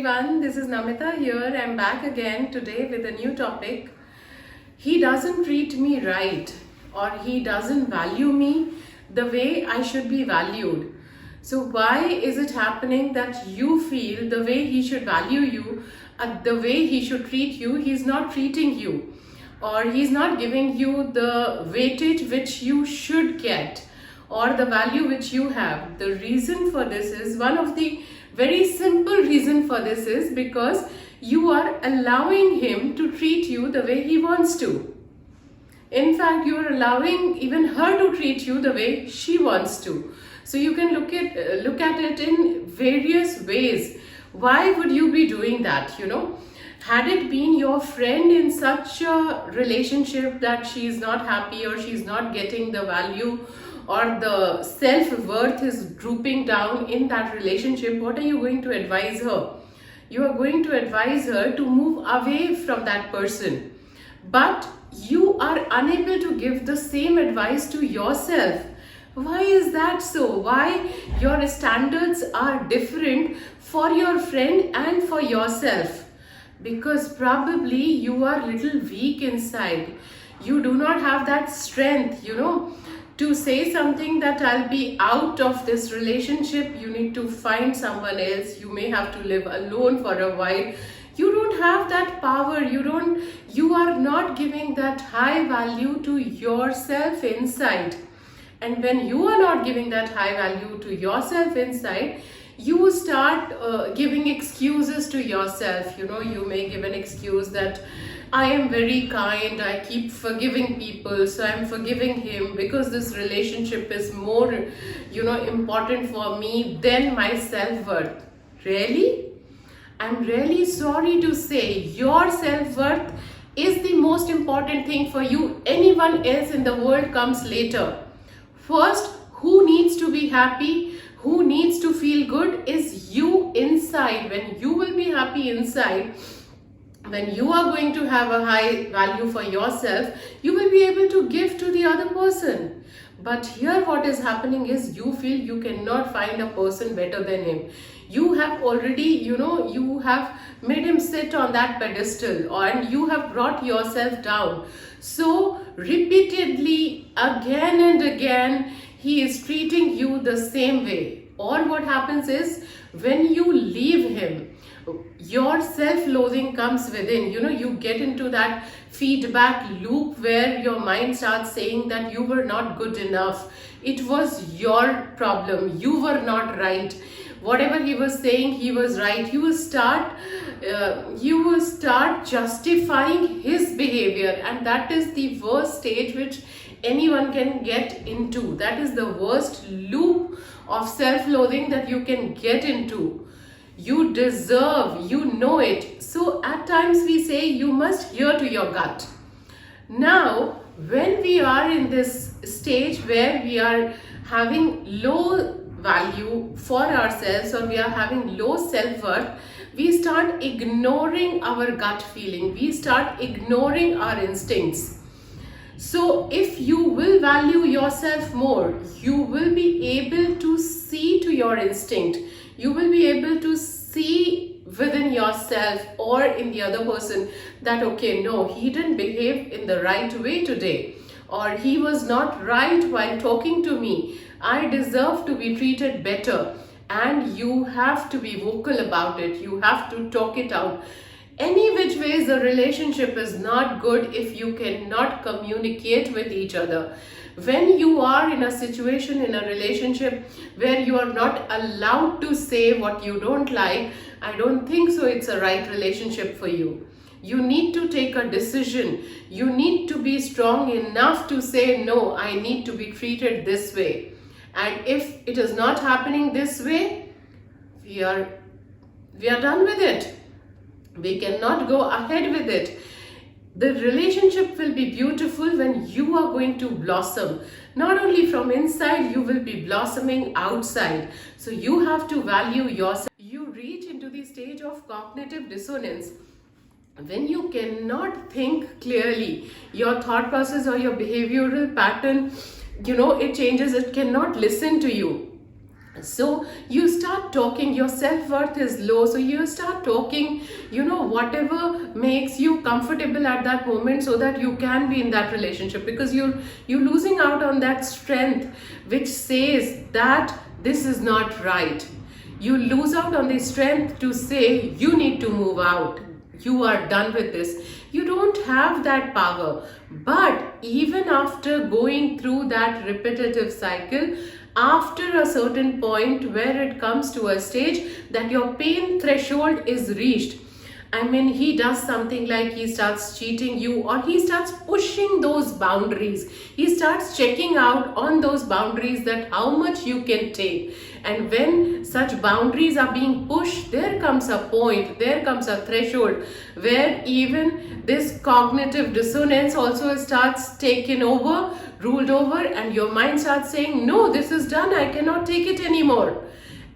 everyone, this is Namita here. I'm back again today with a new topic. He doesn't treat me right, or he doesn't value me the way I should be valued. So why is it happening that you feel the way he should value you, the way he should treat you, he's not treating you, or he's not giving you the weightage which you should get, or the value which you have? The reason for this is, one of the very simple reason for this is because you are allowing him to treat you the way he wants to. In fact, you are allowing even her to treat you the way she wants to. So you can look at it in various ways. Why would you be doing that? Had it been your friend in such a relationship that she is not happy, or she's not getting the value, or the self-worth is drooping down in that relationship, what are you going to advise her? You are going to advise her to move away from that person. But you are unable to give the same advice to yourself. Why is that so? Why your standards are different for your friend and for yourself? Because probably you are a little weak inside. You do not have that strength, to say something that I'll be out of this relationship. You need to find someone else. You may have to live alone for a while. You don't have that power. You are not giving that high value to yourself inside. And when you are not giving that high value to yourself inside, you start giving excuses to yourself. You may give an excuse that I am very kind, I keep forgiving people, so I'm forgiving him because this relationship is more, important for me than my self-worth. Really? I'm really sorry to say, your self-worth is the most important thing for you. Anyone else in the world comes later. First, who needs to be happy, who needs to feel good is you inside. When you will be happy inside, when you are going to have a high value for yourself, you will be able to give to the other person. But here what is happening is, you feel you cannot find a person better than him. You have already, you have made him sit on that pedestal, and you have brought yourself down. So repeatedly, again and again, he is treating you the same way. Or what happens is, when you leave him, your self-loathing comes within. You get into that feedback loop where your mind starts saying that you were not good enough. It was your problem. You were not right. Whatever he was saying, he was right. You will start justifying his behavior, and that is the worst stage which anyone can get into. That is the worst loop of self-loathing that you can get into. You deserve, it. So at times we say you must hear to your gut. Now, when we are in this stage where we are having low value for ourselves, or we are having low self-worth, we start ignoring our gut feeling. We start ignoring our instincts. So if you will value yourself more, you will be able to see to your instinct. You will be able to see within yourself or in the other person that, okay, no, he didn't behave in the right way today, or he was not right while talking to me. I deserve to be treated better. And you have to be vocal about it. You have to talk it out. Any which ways, the relationship is not good if you cannot communicate with each other. When you are in a situation, in a relationship where you are not allowed to say what you don't like, I don't think so it's a right relationship for you. You need to take a decision. You need to be strong enough to say, no, I need to be treated this way. And if it is not happening this way, we are done with it. We cannot go ahead with it. The relationship will be beautiful when you are going to blossom. Not only from inside, you will be blossoming outside. So you have to value yourself. You reach into the stage of cognitive dissonance. When you cannot think clearly, your thought process or your behavioral pattern, it changes. It cannot listen to you. So you start talking, your self-worth is low, so you start talking, whatever makes you comfortable at that moment, so that you can be in that relationship, because you're losing out on that strength which says that this is not right. You lose out on the strength to say you need to move out, you are done with this. You don't have that power. But even after going through that repetitive cycle, after a certain point where it comes to a stage that your pain threshold is reached, I mean, he does something like he starts cheating you, or he starts pushing those boundaries. He starts checking out on those boundaries, that how much you can take. And when such boundaries are being pushed, there comes a point, there comes a threshold where even this cognitive dissonance also starts taken over, ruled over, and your mind starts saying, no, this is done, I cannot take it anymore.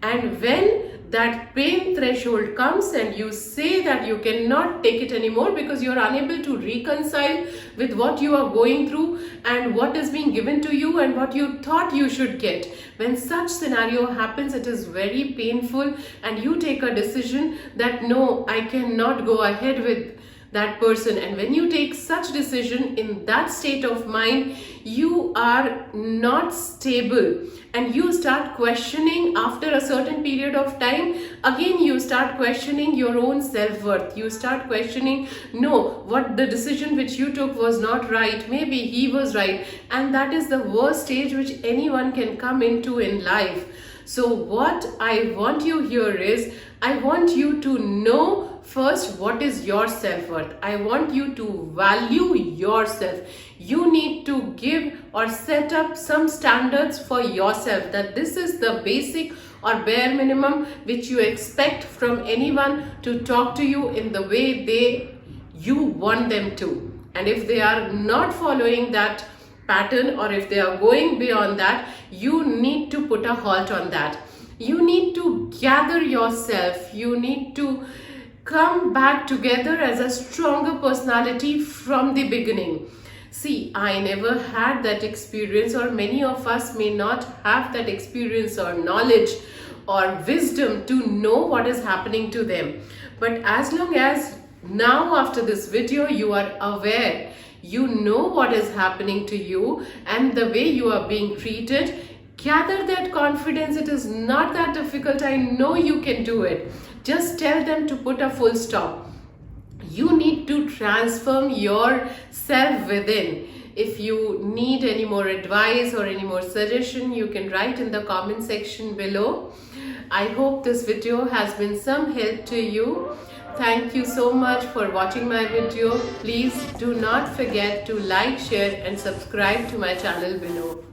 And when that pain threshold comes and you say that you cannot take it anymore, because you are unable to reconcile with what you are going through and what is being given to you and what you thought you should get, when such scenario happens, it is very painful, and you take a decision that no, I cannot go ahead with that person. And when you take such decision in that state of mind, you are not stable, and you start questioning. After a certain period of time, again you start questioning your own self-worth. You start questioning, no, what the decision which you took was not right, maybe he was right. And that is the worst stage which anyone can come into in life. So what I want you here is, I want you to know first what is your self-worth. I want you to value yourself. You need to give or set up some standards for yourself, that this is the basic or bare minimum which you expect from anyone to talk to you in the way you want them to. And if they are not following that pattern, or if they are going beyond that, you need to put a halt on that. You need to gather yourself. You need to come back together as a stronger personality from the beginning. See, I never had that experience, or many of us may not have that experience or knowledge or wisdom to know what is happening to them. But as long as now, after this video, you are aware, you know what is happening to you and the way you are being treated, gather that confidence. It is not that difficult. I know you can do it. Just tell them to put a full stop. You need to transform yourself within. If you need any more advice or any more suggestion, you can write in the comment section below. I hope this video has been some help to you. Thank you so much for watching my video. Please do not forget to like, share and subscribe to my channel below.